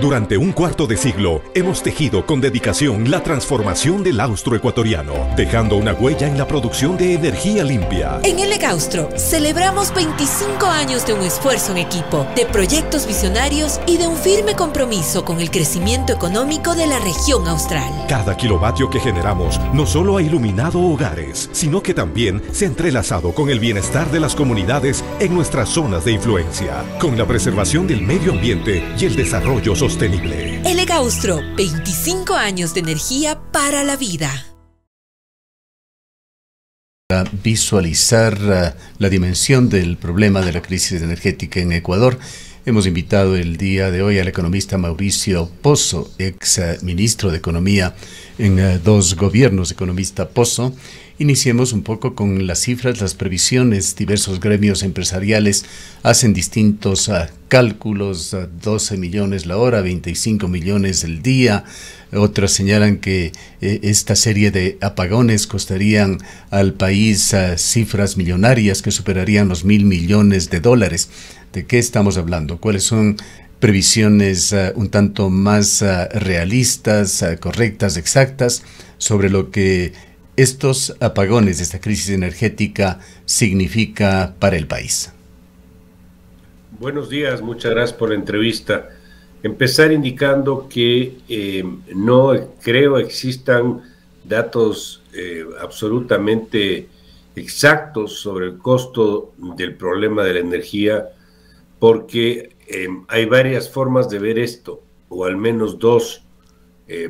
Durante un cuarto de siglo, hemos tejido con dedicación la transformación del austro ecuatoriano, dejando una huella en la producción de energía limpia. En ELEC Austro, celebramos 25 años de un esfuerzo en equipo, de proyectos visionarios y de un firme compromiso con el crecimiento económico de la región austral. Cada kilovatio que generamos no solo ha iluminado hogares, sino que también se ha entrelazado con el bienestar de las comunidades en nuestras zonas de influencia, con la preservación del medio ambiente y el desarrollo sostenible. ELEC Austro, 25 años de energía para la vida. Para visualizar la dimensión del problema de la crisis energética en Ecuador, hemos invitado el día de hoy al economista Mauricio Pozo, ex ministro de Economía en dos gobiernos. Economista Pozo, iniciemos un poco con las cifras, las previsiones. Diversos gremios empresariales hacen distintos cálculos, 12 millones la hora, 25 millones el día. Otros señalan que esta serie de apagones costarían al país cifras millonarias que superarían los $1.000 millones. ¿De qué estamos hablando? ¿Cuáles son previsiones un tanto más realistas, correctas, exactas sobre lo que estos apagones, esta crisis energética significa para el país? Buenos días, muchas gracias por la entrevista. Empezar indicando que no creo existan datos absolutamente exactos sobre el costo del problema de la energía, porque hay varias formas de ver esto, o al menos dos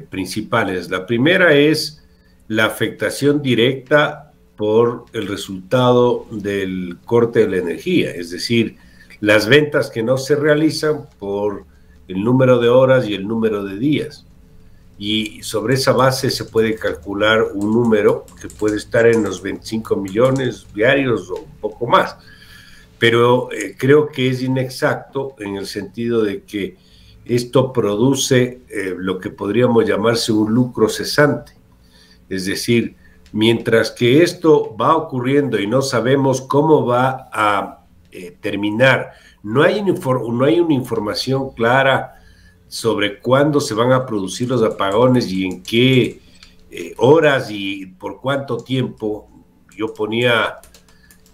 principales. La primera es la afectación directa por el resultado del corte de la energía, es decir, las ventas que no se realizan por el número de horas y el número de días. Y sobre esa base se puede calcular un número que puede estar en los 25 millones diarios o un poco más. Pero creo que es inexacto en el sentido de que esto produce lo que podríamos llamarse un lucro cesante. Es decir, mientras que esto va ocurriendo y no sabemos cómo va a terminar, no hay una información clara sobre cuándo se van a producir los apagones y en qué horas y por cuánto tiempo. Yo ponía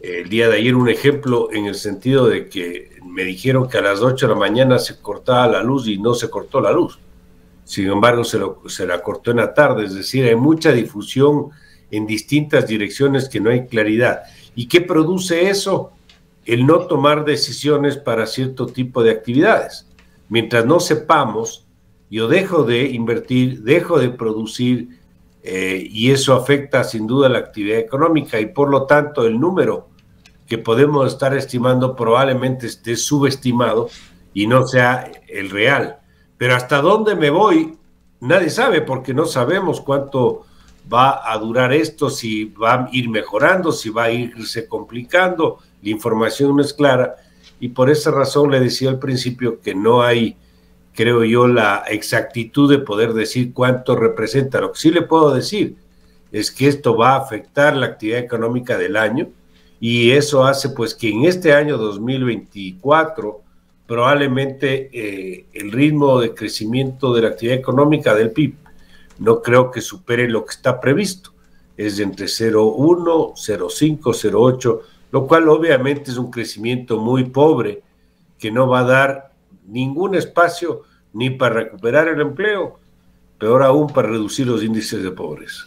el día de ayer un ejemplo en el sentido de que me dijeron que a las 8 de la mañana se cortaba la luz y no se cortó la luz. Sin embargo, se la cortó en la tarde, es decir, hay mucha difusión en distintas direcciones que no hay claridad. ¿Y qué produce eso? El no tomar decisiones para cierto tipo de actividades. Mientras no sepamos, yo dejo de invertir, dejo de producir, y eso afecta sin duda la actividad económica y por lo tanto el número que podemos estar estimando probablemente esté subestimado y no sea el real. Pero hasta dónde me voy, nadie sabe, porque no sabemos cuánto va a durar esto, si va a ir mejorando, si va a irse complicando, la información no es clara, y por esa razón le decía al principio que no hay, creo yo, la exactitud de poder decir cuánto representa. Lo que sí le puedo decir es que esto va a afectar la actividad económica del año, y eso hace pues que en este año 2024 probablemente el ritmo de crecimiento de la actividad económica del PIB no creo que supere lo que está previsto, es de entre 0,1, 0,5, 0,8, lo cual obviamente es un crecimiento muy pobre que no va a dar ningún espacio ni para recuperar el empleo, peor aún para reducir los índices de pobreza.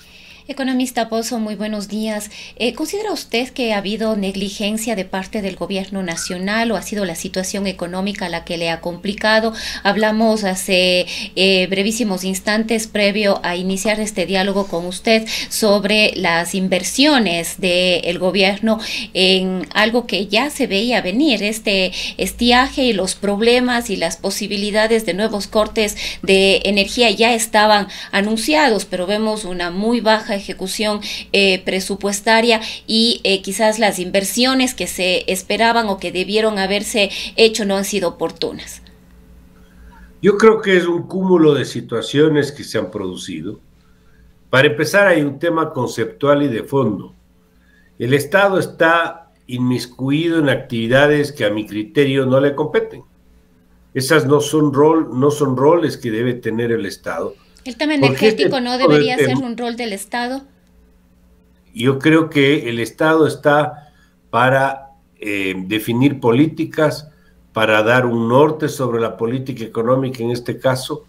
Economista Pozo, muy buenos días. ¿Considera usted que ha habido negligencia de parte del gobierno nacional o ha sido la situación económica la que le ha complicado? Hablamos hace brevísimos instantes previo a iniciar este diálogo con usted sobre las inversiones del gobierno en algo que ya se veía venir, este estiaje y los problemas y las posibilidades de nuevos cortes de energía ya estaban anunciados, pero vemos una muy baja ejecución presupuestaria y quizás las inversiones que se esperaban o que debieron haberse hecho no han sido oportunas. Yo creo que es un cúmulo de situaciones que se han producido. Para empezar, hay un tema conceptual y de fondo. El Estado está inmiscuido en actividades que a mi criterio no le competen. Esas no son roles que debe tener el Estado. ¿El tema energético no debería ser un rol del Estado? Yo creo que el Estado está para definir políticas, para dar un norte sobre la política económica en este caso,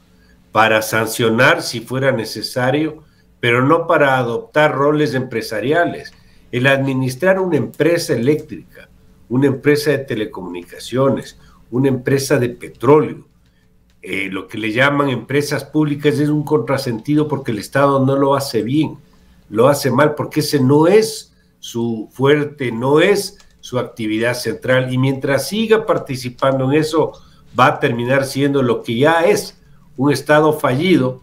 para sancionar si fuera necesario, pero no para adoptar roles empresariales. El administrar una empresa eléctrica, una empresa de telecomunicaciones, una empresa de petróleo, lo que le llaman empresas públicas, es un contrasentido porque el Estado no lo hace bien, lo hace mal, porque ese no es su fuerte, no es su actividad central, y mientras siga participando en eso, va a terminar siendo lo que ya es un Estado fallido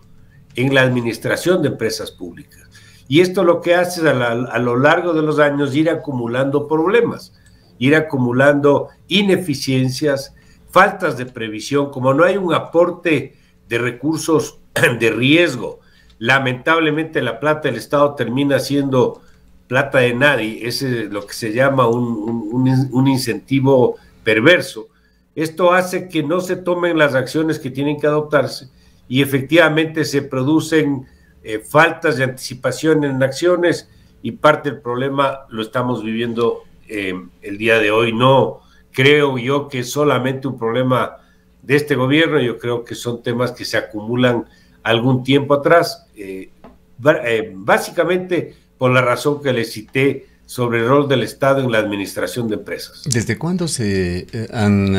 en la administración de empresas públicas. Y esto lo que hace es a lo largo de los años ir acumulando problemas, ir acumulando ineficiencias, faltas de previsión. Como no hay un aporte de recursos de riesgo, lamentablemente la plata del Estado termina siendo plata de nadie. Ese es lo que se llama un incentivo perverso. Esto hace que no se tomen las acciones que tienen que adoptarse y efectivamente se producen faltas de anticipación en acciones, y parte del problema lo estamos viviendo el día de hoy. No creo yo que es solamente un problema de este gobierno, yo creo que son temas que se acumulan algún tiempo atrás, básicamente por la razón que les cité sobre el rol del Estado en la administración de empresas. ¿Desde cuándo se han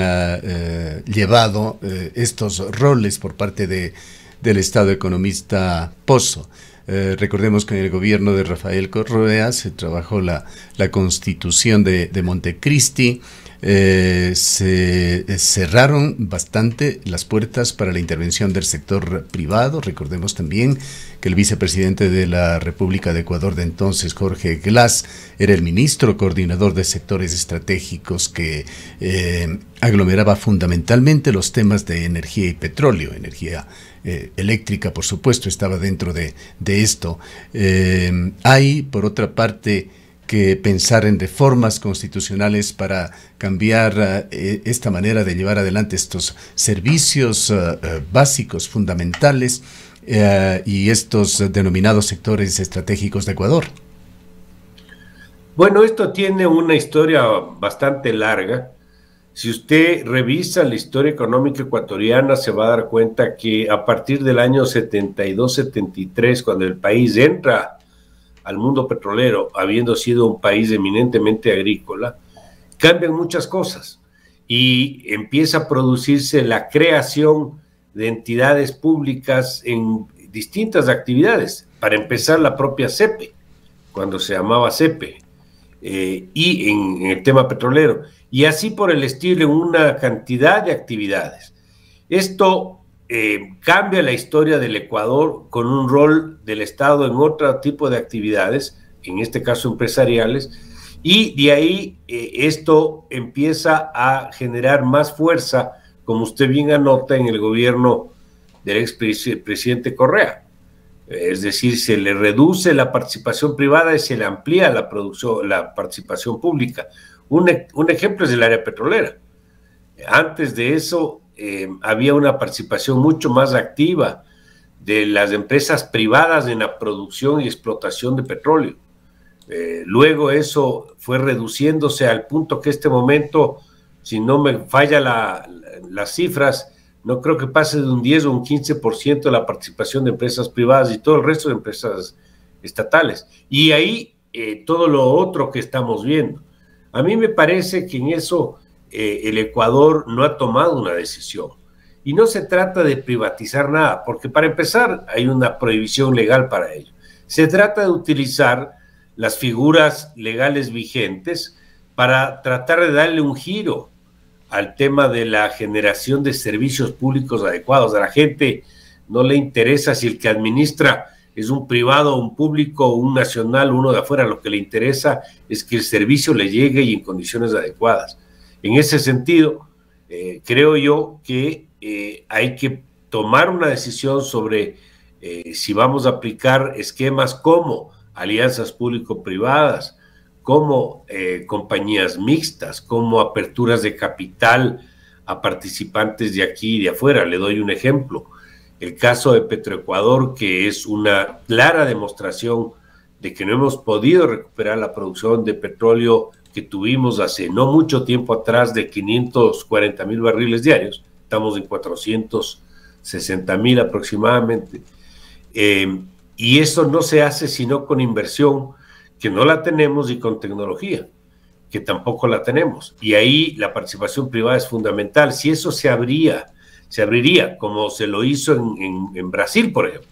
llevado estos roles por parte del Estado economista Pozo? Recordemos que en el gobierno de Rafael Correa se trabajó la Constitución de Montecristi. Se cerraron bastante las puertas para la intervención del sector privado. Recordemos también que el vicepresidente de la República de Ecuador de entonces, Jorge Glass, era el ministro coordinador de sectores estratégicos que aglomeraba fundamentalmente los temas de energía y petróleo. Energía eléctrica, por supuesto, estaba dentro de esto. Hay, por otra parte, que pensar en reformas constitucionales para cambiar esta manera de llevar adelante estos servicios básicos, fundamentales, y estos denominados sectores estratégicos de Ecuador. Bueno, esto tiene una historia bastante larga. Si usted revisa la historia económica ecuatoriana, se va a dar cuenta que a partir del año 72-73, cuando el país entra al mundo petrolero, habiendo sido un país eminentemente agrícola, cambian muchas cosas y empieza a producirse la creación de entidades públicas en distintas actividades. Para empezar, la propia CEPE, cuando se llamaba CEPE, y en el tema petrolero, y así por el estilo en una cantidad de actividades. Esto cambia la historia del Ecuador con un rol del Estado en otro tipo de actividades, en este caso empresariales, y de ahí esto empieza a generar más fuerza, como usted bien anota, en el gobierno del expresidente Correa. Es decir, se le reduce la participación privada y se le amplía la participación pública. Un ejemplo es el área petrolera. Antes de eso había una participación mucho más activa de las empresas privadas en la producción y explotación de petróleo. Luego eso fue reduciéndose al punto que este momento, si no me falla las cifras, no creo que pase de un 10 o un 15% de la participación de empresas privadas y todo el resto de empresas estatales. Y ahí todo lo otro que estamos viendo. A mí me parece que en eso el Ecuador no ha tomado una decisión. Y no se trata de privatizar nada, porque para empezar hay una prohibición legal para ello. Se trata de utilizar las figuras legales vigentes para tratar de darle un giro al tema de la generación de servicios públicos adecuados. A la gente no le interesa si el que administra es un privado, un público, un nacional, uno de afuera. Lo que le interesa es que el servicio le llegue y en condiciones adecuadas. En ese sentido, creo yo que hay que tomar una decisión sobre si vamos a aplicar esquemas como alianzas público-privadas, como compañías mixtas, como aperturas de capital a participantes de aquí y de afuera. Le doy un ejemplo. El caso de Petroecuador, que es una clara demostración de que no hemos podido recuperar la producción de petróleo que tuvimos hace no mucho tiempo atrás de 540,000 barriles diarios. Estamos en 460,000 aproximadamente. Y eso no se hace sino con inversión, que no la tenemos, y con tecnología, que tampoco la tenemos. Y ahí la participación privada es fundamental. Si eso se abriría como se lo hizo en Brasil, por ejemplo,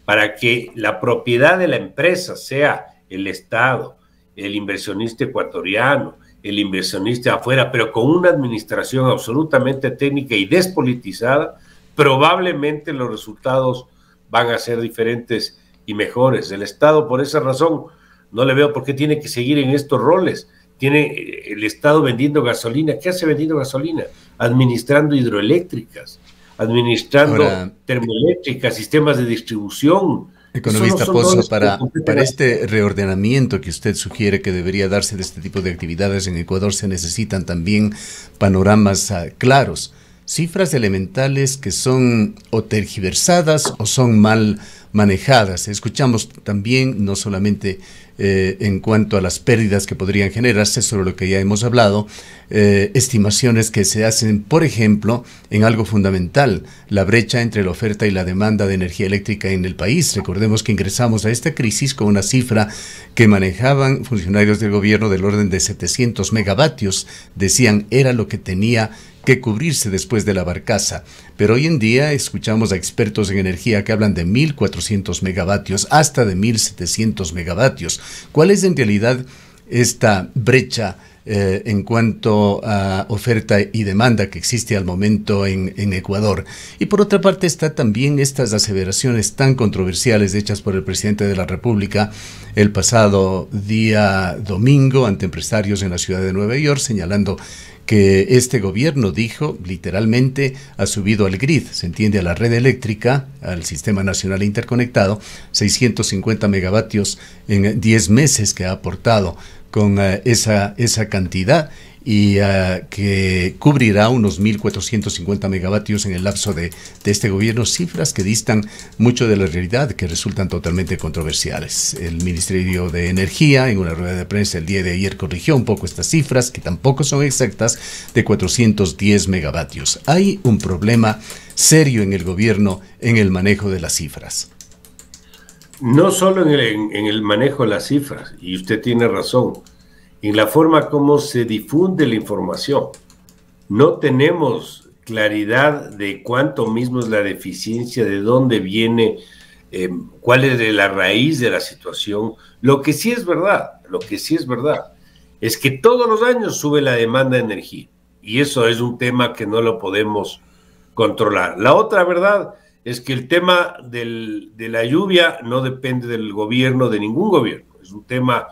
para que la propiedad de la empresa sea el Estado, el inversionista ecuatoriano, el inversionista afuera, pero con una administración absolutamente técnica y despolitizada, probablemente los resultados van a ser diferentes y mejores. El Estado, por esa razón, no le veo por qué tiene que seguir en estos roles. Tiene el Estado vendiendo gasolina. ¿Qué hace vendiendo gasolina? Administrando hidroeléctricas, administrando termoeléctricas, sistemas de distribución. Economista Pozo, para este reordenamiento que usted sugiere que debería darse de este tipo de actividades en Ecuador, se necesitan también panoramas claros, cifras elementales que son o tergiversadas o son mal manejadas. Escuchamos también, no solamente en cuanto a las pérdidas que podrían generarse, sobre lo que ya hemos hablado, estimaciones que se hacen, por ejemplo, en algo fundamental, la brecha entre la oferta y la demanda de energía eléctrica en el país. Recordemos que ingresamos a esta crisis con una cifra que manejaban funcionarios del gobierno del orden de 700 megavatios. Decían, era lo que tenía que cubrirse después de la barcaza. Pero hoy en día escuchamos a expertos en energía que hablan de 1.400 megavatios hasta de 1.700 megavatios. ¿Cuál es en realidad esta brecha en cuanto a oferta y demanda que existe al momento en Ecuador? Y por otra parte está también estas aseveraciones tan controversiales hechas por el presidente de la República el pasado día domingo ante empresarios en la ciudad de Nueva York, señalando que este gobierno, dijo, literalmente ha subido al grid, se entiende a la red eléctrica, al Sistema Nacional Interconectado, 650 megavatios en 10 meses que ha aportado con esa cantidad, y que cubrirá unos 1.450 megavatios en el lapso de este gobierno, cifras que distan mucho de la realidad, que resultan totalmente controversiales. El Ministerio de Energía, en una rueda de prensa el día de ayer, corrigió un poco estas cifras, que tampoco son exactas, de 410 megavatios. Hay un problema serio en el gobierno en el manejo de las cifras. No solo en el manejo de las cifras, y usted tiene razón, en la forma como se difunde la información. No tenemos claridad de cuánto mismo es la deficiencia, de dónde viene, cuál es la raíz de la situación. Lo que sí es verdad es que todos los años sube la demanda de energía, y eso es un tema que no lo podemos controlar. La otra verdad es que el tema de la lluvia no depende del gobierno, de ningún gobierno, es un tema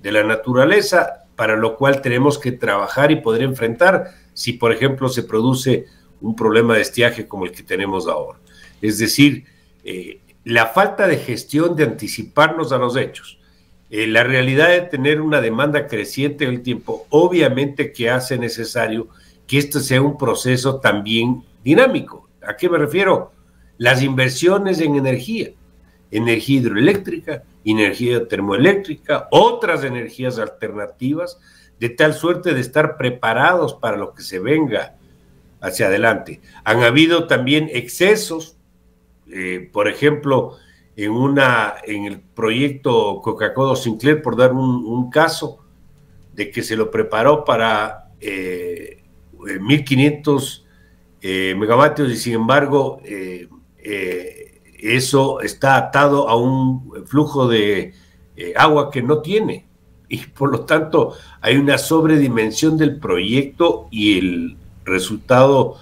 de la naturaleza, para lo cual tenemos que trabajar y poder enfrentar si, por ejemplo, se produce un problema de estiaje como el que tenemos ahora. Es decir, la falta de gestión, de anticiparnos a los hechos, la realidad de tener una demanda creciente en el tiempo, obviamente que hace necesario que esto sea un proceso también dinámico. ¿A qué me refiero? Las inversiones en energía hidroeléctrica, energía termoeléctrica, otras energías alternativas, de tal suerte de estar preparados para lo que se venga hacia adelante. Han habido también excesos, por ejemplo, en el proyecto Coca-Cola Sinclair, por dar un caso, de que se lo preparó para 1.500 megavatios, y sin embargo eso está atado a un flujo de agua que no tiene, y por lo tanto hay una sobredimensión del proyecto y el resultado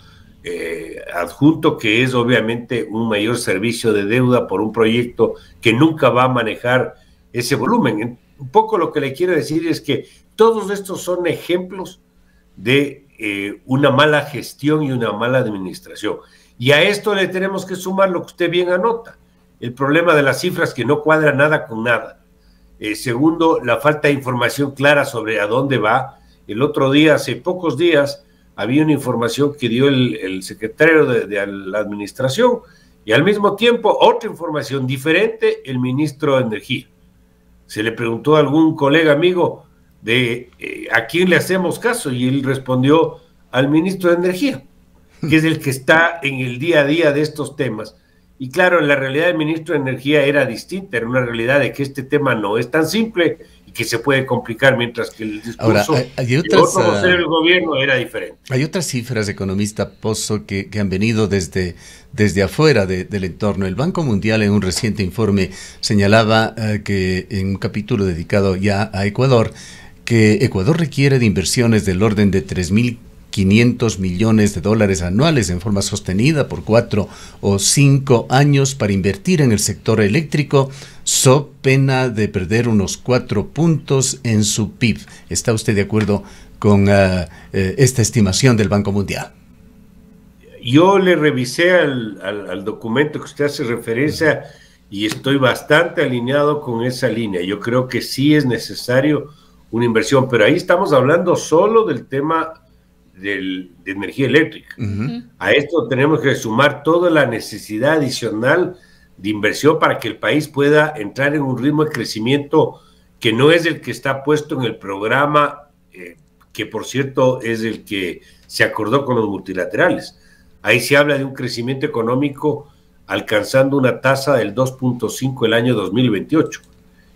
adjunto, que es obviamente un mayor servicio de deuda por un proyecto que nunca va a manejar ese volumen. Un poco lo que le quiero decir es que todos estos son ejemplos de una mala gestión y una mala administración. Y a esto le tenemos que sumar lo que usted bien anota, el problema de las cifras, que no cuadra nada con nada. Segundo, la falta de información clara sobre a dónde va. El otro día, hace pocos días, había una información que dio el secretario de la administración y al mismo tiempo otra información diferente el ministro de Energía. Se le preguntó a algún colega amigo de a quién le hacemos caso y él respondió al ministro de Energía, que es el que está en el día a día de estos temas. Y claro, la realidad del ministro de Energía era distinta, era una realidad de que este tema no es tan simple y que se puede complicar, mientras que el discurso de otro vocero del gobierno era diferente. Hay otras cifras, economista Pozo, que han venido desde afuera del entorno. El Banco Mundial en un reciente informe señalaba que en un capítulo dedicado ya a Ecuador, que Ecuador requiere de inversiones del orden de 3.500 millones de dólares anuales en forma sostenida por 4 o 5 años para invertir en el sector eléctrico, so pena de perder unos 4 puntos en su PIB. ¿Está usted de acuerdo con esta estimación del Banco Mundial? Yo le revisé al documento que usted hace referencia y estoy bastante alineado con esa línea. Yo creo que sí es necesario una inversión, pero ahí estamos hablando solo del tema de energía eléctrica. A esto tenemos que sumar toda la necesidad adicional de inversión para que el país pueda entrar en un ritmo de crecimiento que no es el que está puesto en el programa, que por cierto es el que se acordó con los multilaterales. Ahí se habla de un crecimiento económico alcanzando una tasa del 2.5 el año 2028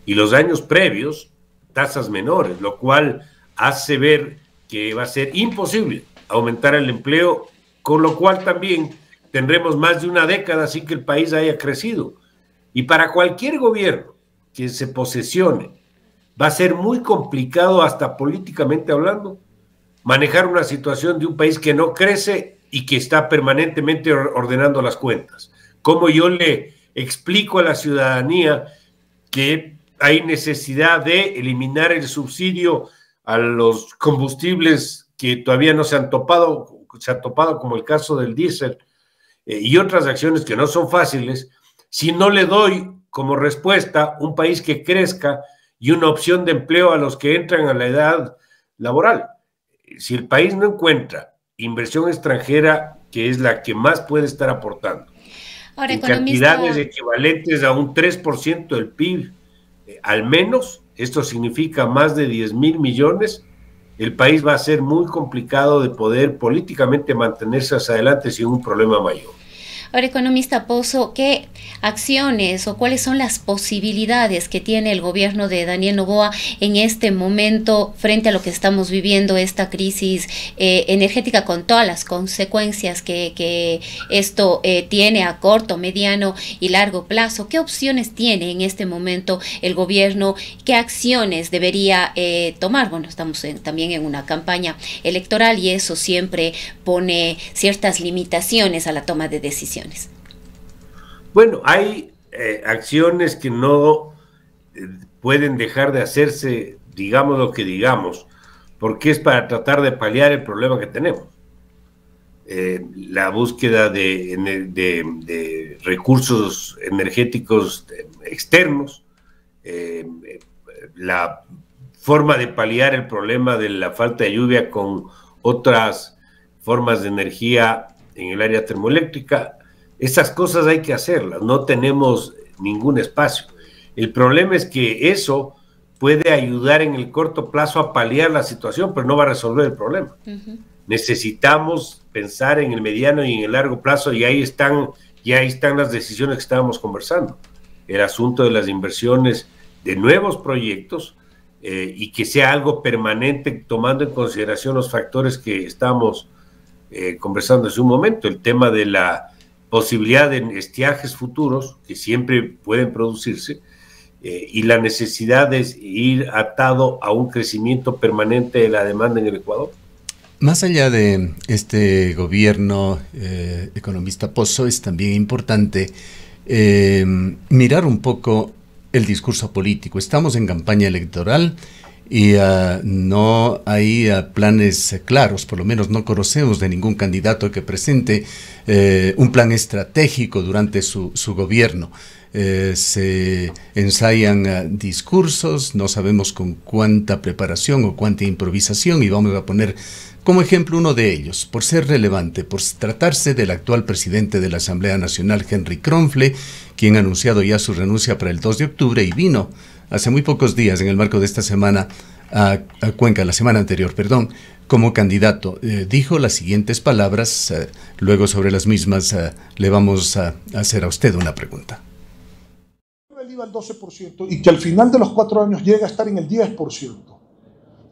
y los años previos tasas menores, lo cual hace ver que va a ser imposible aumentar el empleo, con lo cual también tendremos más de una década sin que el país haya crecido. Y para cualquier gobierno que se posesione, va a ser muy complicado, hasta políticamente hablando, manejar una situación de un país que no crece y que está permanentemente ordenando las cuentas. ¿Cómo yo le explico a la ciudadanía que hay necesidad de eliminar el subsidio a los combustibles que todavía no se han topado como el caso del diésel y otras acciones que no son fáciles, si no le doy como respuesta un país que crezca y una opción de empleo a los que entran a la edad laboral? Si el país no encuentra inversión extranjera, que es la que más puede estar aportando, en cantidades equivalentes a un 3% del PIB, al menos, esto significa más de 10.000 millones, el país va a ser muy complicado de poder políticamente mantenerse hacia adelante sin un problema mayor. Ahora, economista Pozo, ¿qué acciones o cuáles son las posibilidades que tiene el gobierno de Daniel Noboa en este momento frente a lo que estamos viviendo, esta crisis energética con todas las consecuencias que esto tiene a corto, mediano y largo plazo? ¿Qué opciones tiene en este momento el gobierno? ¿Qué acciones debería tomar? Bueno, estamos también en una campaña electoral y eso siempre pone ciertas limitaciones a la toma de decisiones. Bueno, hay acciones que no pueden dejar de hacerse, digamos lo que digamos, porque es para tratar de paliar el problema que tenemos. La búsqueda de recursos energéticos externos, la forma de paliar el problema de la falta de lluvia con otras formas de energía en el área termoeléctrica. Esas cosas hay que hacerlas, no tenemos ningún espacio. El problema es que eso puede ayudar en el corto plazo a paliar la situación, pero no va a resolver el problema. Necesitamos pensar en el mediano y en el largo plazo, y ahí están las decisiones que estábamos conversando. El asunto de las inversiones de nuevos proyectos y que sea algo permanente, tomando en consideración los factores que estábamos conversando hace un momento, el tema de la posibilidad de estiajes futuros que siempre pueden producirse y la necesidad de ir atado a un crecimiento permanente de la demanda en el Ecuador. Más allá de este gobierno, economista Pozo, es también importante mirar un poco el discurso político. Estamos en campaña electoral y no hay planes claros, por lo menos no conocemos de ningún candidato que presente un plan estratégico durante su gobierno. Se ensayan discursos, no sabemos con cuánta preparación o cuánta improvisación, y vamos a poner Como ejemplo, uno de ellos, por ser relevante, por tratarse del actual presidente de la Asamblea Nacional, Henry Kronfle, quien ha anunciado ya su renuncia para el 2 de octubre y vino hace muy pocos días, en el marco de esta semana, a Cuenca, la semana anterior, perdón, como candidato. Dijo las siguientes palabras, luego sobre las mismas le vamos a hacer a usted una pregunta. El IVA al 12% y que al final de los 4 años llegue a estar en el 10%.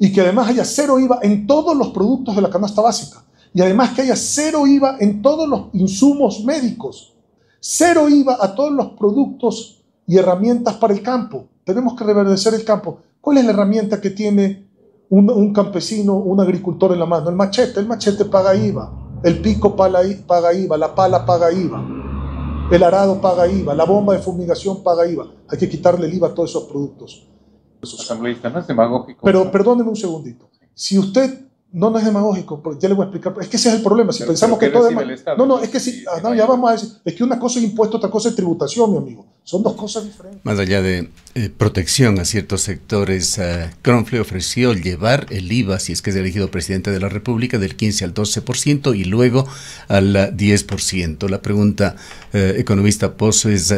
Y que además haya 0 IVA en todos los productos de la canasta básica. Y además que haya 0 IVA en todos los insumos médicos. 0 IVA a todos los productos y herramientas para el campo. Tenemos que reverdecer el campo. ¿Cuál es la herramienta que tiene un campesino, un agricultor en la mano? El machete paga IVA. El pico paga IVA. La pala paga IVA. El arado paga IVA. La bomba de fumigación paga IVA. Hay que quitarle el IVA a todos esos productos. Asambleísta, no es demagógico. Pero perdóneme un segundito. Si usted no es demagógico, ya le voy a explicar. Es que ese es el problema. Si pensamos que todo es no, es que si, ya vamos a decir, es que una cosa es impuesto, otra cosa es tributación, mi amigo. Son dos cosas diferentes. Más allá de protección a ciertos sectores, Kronfle ofreció llevar el IVA, si es que es elegido presidente de la República, del 15 al 12% y luego al 10%. La pregunta, economista Pozo, es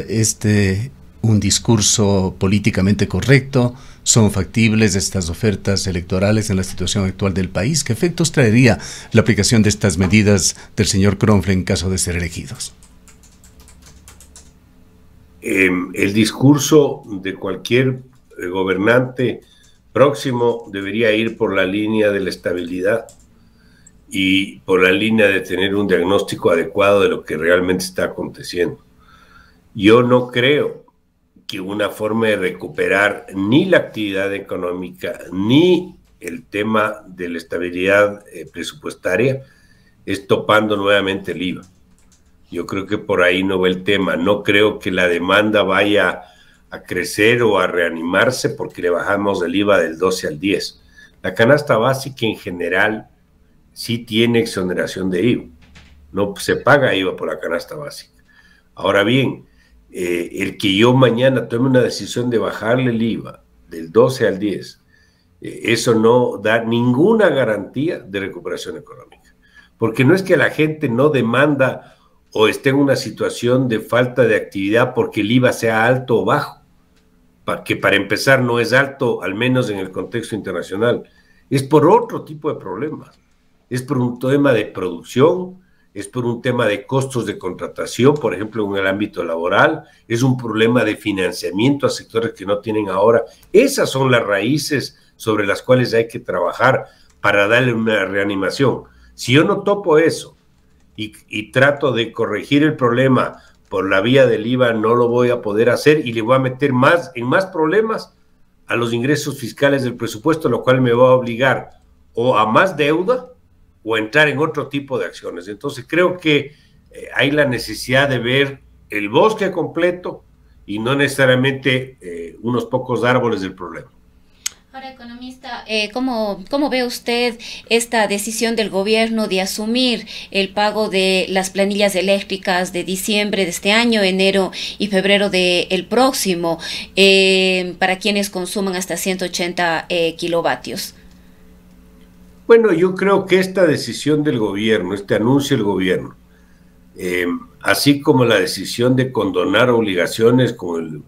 un discurso políticamente correcto. ¿Son factibles estas ofertas electorales en la situación actual del país? ¿Qué efectos traería la aplicación de estas medidas del señor Kronfle en caso de ser elegidos? El discurso de cualquier gobernante próximo debería ir por la línea de la estabilidad y por la línea de tener un diagnóstico adecuado de lo que realmente está aconteciendo. Yo no creo que una forma de recuperar ni la actividad económica ni el tema de la estabilidad presupuestaria es topando nuevamente el IVA. Yo creo que por ahí no va el tema. No creo que la demanda vaya a crecer o a reanimarse porque le bajamos el IVA del 12 al 10. La canasta básica en general sí tiene exoneración de IVA. No se paga IVA por la canasta básica. Ahora bien, el que yo mañana tome una decisión de bajarle el IVA del 12 al 10, eso no da ninguna garantía de recuperación económica. Porque no es que la gente no demanda o esté en una situación de falta de actividad porque el IVA sea alto o bajo, que para empezar no es alto, al menos en el contexto internacional. Es por otro tipo de problemas. Es por un tema de producción, es por un tema de costos de contratación, por ejemplo, en el ámbito laboral, es un problema de financiamiento a sectores que no tienen ahora. Esas son las raíces sobre las cuales hay que trabajar para darle una reanimación. Si yo no topo eso y trato de corregir el problema por la vía del IVA, no lo voy a poder hacer y le voy a meter en más problemas a los ingresos fiscales del presupuesto, lo cual me va a obligar o a más deuda o entrar en otro tipo de acciones. Entonces creo que hay la necesidad de ver el bosque completo y no necesariamente unos pocos árboles del problema. Ahora, economista, ¿cómo ve usted esta decisión del gobierno de asumir el pago de las planillas eléctricas de diciembre de este año, enero y febrero del próximo, para quienes consuman hasta 180 kilovatios? Bueno, yo creo que esta decisión del gobierno, este anuncio del gobierno, así como la decisión de condonar obligaciones con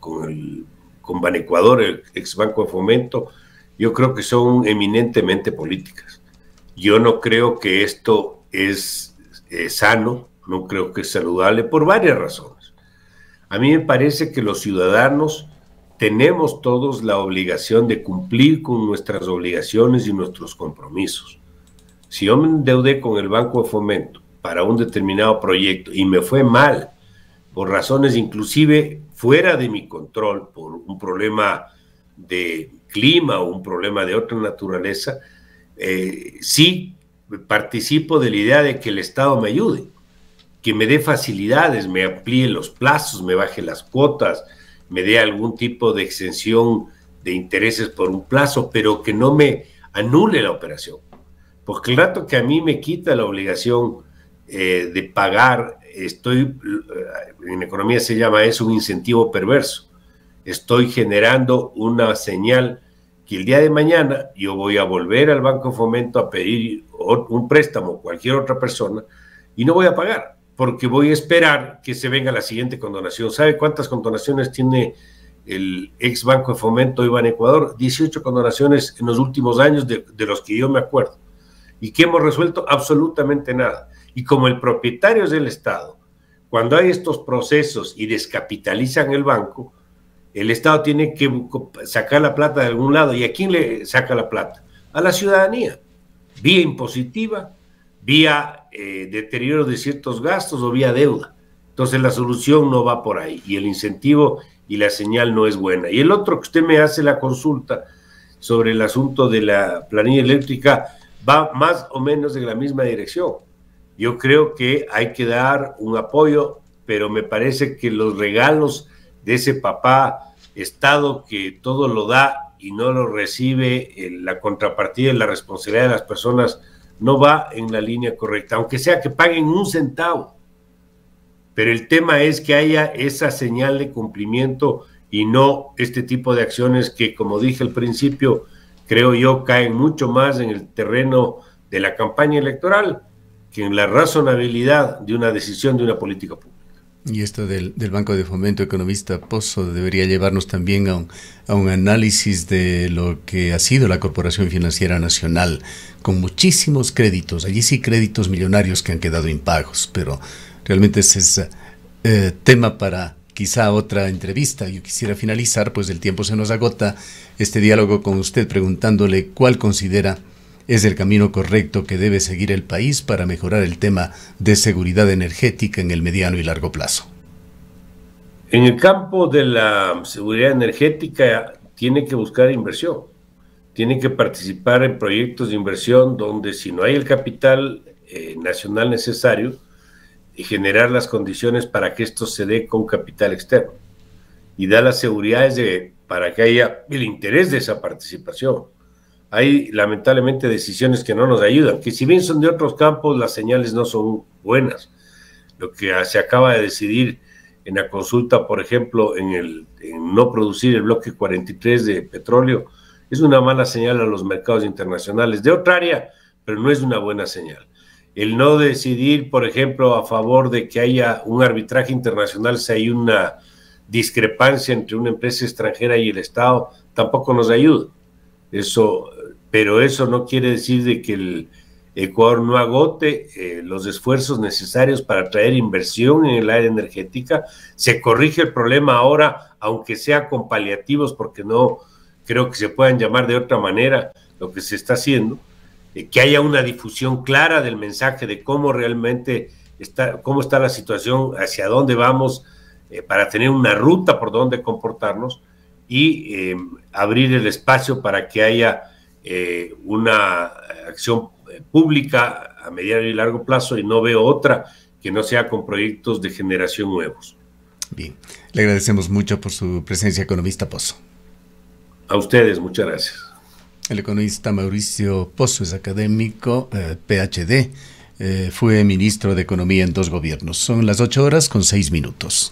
Banecuador, el ex Banco de Fomento, yo creo que son eminentemente políticas. Yo no creo que esto es sano, no creo que es saludable, por varias razones. A mí me parece que los ciudadanos tenemos todos la obligación de cumplir con nuestras obligaciones y nuestros compromisos. Si yo me endeudé con el Banco de Fomento para un determinado proyecto y me fue mal, por razones inclusive fuera de mi control, por un problema de clima o un problema de otra naturaleza, sí participo de la idea de que el Estado me ayude, que me dé facilidades, me amplíe los plazos, me baje las cuotas, me dé algún tipo de exención de intereses por un plazo, pero que no me anule la operación. Porque el rato que a mí me quita la obligación de pagar, en economía se llama eso un incentivo perverso. Estoy generando una señal que el día de mañana yo voy a volver al Banco de Fomento a pedir un préstamo cualquier otra persona y no voy a pagar, porque voy a esperar que se venga la siguiente condonación. ¿Sabe cuántas condonaciones tiene el ex Banco de Fomento Iván Ecuador? 18 condonaciones en los últimos años de los que yo me acuerdo. ¿Y qué hemos resuelto? Absolutamente nada. Y como el propietario es el Estado, cuando hay estos procesos y descapitalizan el banco, el Estado tiene que sacar la plata de algún lado. ¿Y a quién le saca la plata? A la ciudadanía, vía impositiva, vía deterioro de ciertos gastos o vía deuda. Entonces la solución no va por ahí y el incentivo y la señal no es buena. Y el otro que usted me hace la consulta sobre el asunto de la planilla eléctrica va más o menos en la misma dirección. Yo creo que hay que dar un apoyo, pero me parece que los regalos de ese papá Estado que todo lo da y no lo recibe, la contrapartida y la responsabilidad de las personas no va en la línea correcta, aunque sea que paguen un centavo. Pero el tema es que haya esa señal de cumplimiento y no este tipo de acciones que, como dije al principio, creo yo, caen mucho más en el terreno de la campaña electoral que en la razonabilidad de una decisión de una política pública. Y esto del Banco de Fomento, economista Pozo, debería llevarnos también a un análisis de lo que ha sido la Corporación Financiera Nacional, con muchísimos créditos, allí sí créditos millonarios que han quedado impagos, pero realmente ese es tema para quizá otra entrevista. Yo quisiera finalizar, pues el tiempo se nos agota, este diálogo con usted preguntándole cuál considera es el camino correcto que debe seguir el país para mejorar el tema de seguridad energética en el mediano y largo plazo. En el campo de la seguridad energética tiene que buscar inversión, tiene que participar en proyectos de inversión donde si no hay el capital nacional necesario, y generar las condiciones para que esto se dé con capital externo y da las seguridades para que haya el interés de esa participación. Hay lamentablemente decisiones que no nos ayudan, que si bien son de otros campos, las señales no son buenas. Lo que se acaba de decidir en la consulta, por ejemplo, en no producir el bloque 43 de petróleo, es una mala señal a los mercados internacionales de otra área, pero no es una buena señal. El no decidir, por ejemplo, a favor de que haya un arbitraje internacional si hay una discrepancia entre una empresa extranjera y el Estado, tampoco nos ayuda. Pero eso no quiere decir de que el Ecuador no agote los esfuerzos necesarios para traer inversión en el área energética. Se corrige el problema ahora, aunque sea con paliativos, porque no creo que se puedan llamar de otra manera lo que se está haciendo. Que haya una difusión clara del mensaje de cómo realmente cómo está la situación, hacia dónde vamos, para tener una ruta por donde comportarnos y abrir el espacio para que haya una acción pública a mediano y largo plazo, y no veo otra que no sea con proyectos de generación nuevos. Bien, le agradecemos mucho por su presencia, economista Pozo. A ustedes, muchas gracias. El economista Mauricio Pozo es académico, PhD, fue ministro de Economía en 2 gobiernos. Son las 8:06.